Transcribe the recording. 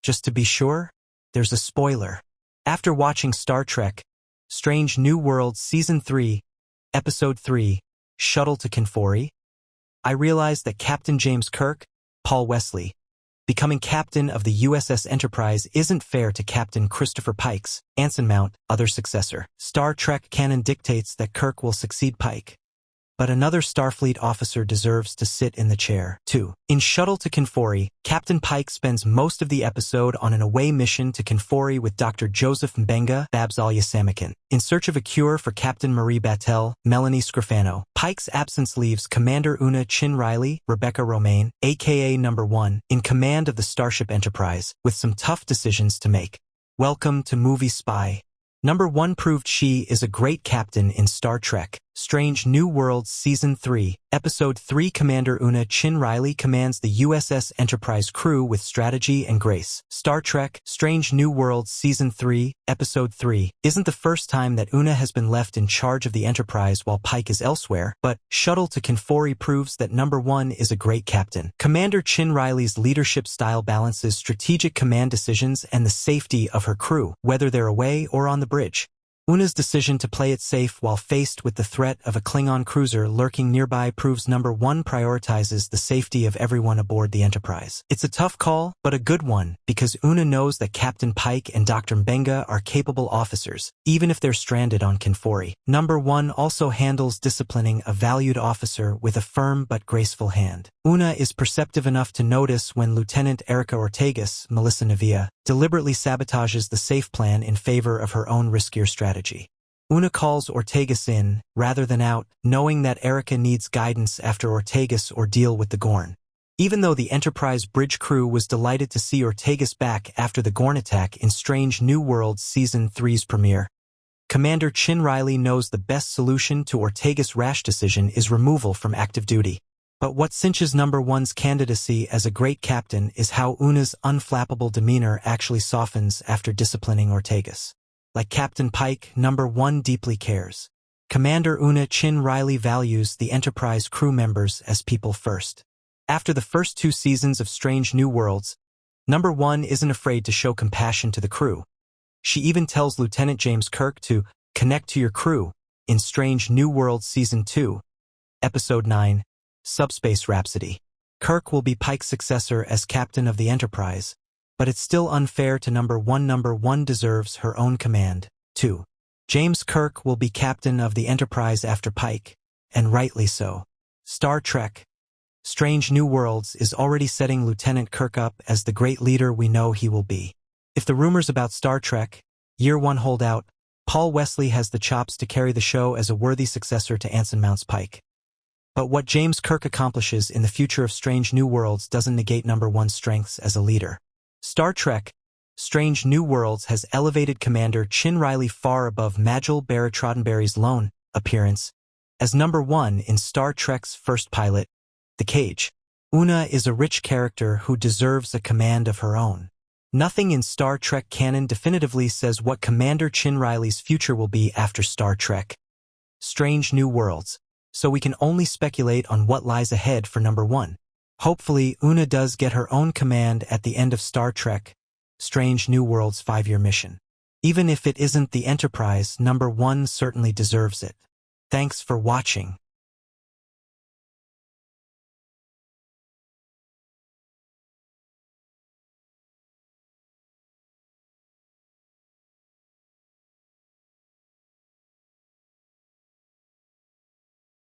Just to be sure, there's a spoiler. After watching Star Trek, Strange New Worlds Season 3, Episode 3, Shuttle to Kenfori, I realized that Captain James Kirk, Paul Wesley, becoming captain of the USS Enterprise isn't fair to Captain Christopher Pike's, Anson Mount, other successor. Star Trek canon dictates that Kirk will succeed Pike. But another Starfleet officer deserves to sit in the chair, too. In Shuttle to Kenfori, Captain Pike spends most of the episode on an away mission to Kenfori with Dr. Joseph Mbenga Babs Olusanmokun. In search of a cure for Captain Marie Batel, Melanie Scrofano, Pike's absence leaves Commander Una Chin Riley, Rebecca Romijn, aka Number 1, in command of the Starship Enterprise, with some tough decisions to make. Welcome to Movie Spy. Number 1 proved she is a great captain in Star Trek. Strange New Worlds Season 3, Episode 3. Commander Una Chin Riley commands the USS Enterprise crew with strategy and grace. Star Trek, Strange New Worlds Season 3, Episode 3, isn't the first time that Una has been left in charge of the Enterprise while Pike is elsewhere, but Shuttle to Kenfori proves that Number 1 is a great captain. Commander Chin Riley's leadership style balances strategic command decisions and the safety of her crew, whether they're away or on the bridge. Una's decision to play it safe while faced with the threat of a Klingon cruiser lurking nearby proves Number 1 prioritizes the safety of everyone aboard the Enterprise. It's a tough call, but a good one, because Una knows that Captain Pike and Dr. Mbenga are capable officers, even if they're stranded on Kenfori. Number 1 also handles disciplining a valued officer with a firm but graceful hand. Una is perceptive enough to notice when Lieutenant Erica Ortegas, Melissa Nevia, deliberately sabotages the safe plan in favor of her own riskier strategy. Una calls Ortegas in, rather than out, knowing that Erica needs guidance after Ortegas' ordeal with the Gorn. Even though the Enterprise bridge crew was delighted to see Ortegas back after the Gorn attack in Strange New Worlds Season 3's premiere, Commander Chin Riley knows the best solution to Ortegas' rash decision is removal from active duty. But what cinches Number 1's candidacy as a great captain is how Una's unflappable demeanor actually softens after disciplining Ortegas. Like Captain Pike, Number 1 deeply cares. Commander Una Chin Riley values the Enterprise crew members as people first. After the first 2 seasons of Strange New Worlds, Number 1 isn't afraid to show compassion to the crew. She even tells Lieutenant James Kirk to connect to your crew in Strange New Worlds Season 2, Episode 9, Subspace Rhapsody. Kirk will be Pike's successor as captain of the Enterprise, but it's still unfair to Number 1. Number 1 deserves her own command, too. James Kirk will be captain of the Enterprise after Pike, and rightly so. Star Trek, Strange New Worlds is already setting Lieutenant Kirk up as the great leader we know he will be. If the rumors about Star Trek, Year 1 hold out, Paul Wesley has the chops to carry the show as a worthy successor to Anson Mount's Pike. But what James Kirk accomplishes in the future of Strange New Worlds doesn't negate Number 1's strengths as a leader. Star Trek, Strange New Worlds has elevated Commander Chin Riley far above Majel Barrett Roddenberry's lone appearance as Number 1 in Star Trek's first pilot, The Cage. Una is a rich character who deserves a command of her own. Nothing in Star Trek canon definitively says what Commander Chin Riley's future will be after Star Trek, Strange New Worlds, so we can only speculate on what lies ahead for Number 1. Hopefully, Una does get her own command at the end of Star Trek, Strange New Worlds' 5-year mission. Even if it isn't the Enterprise, Number 1 certainly deserves it. Thanks for watching.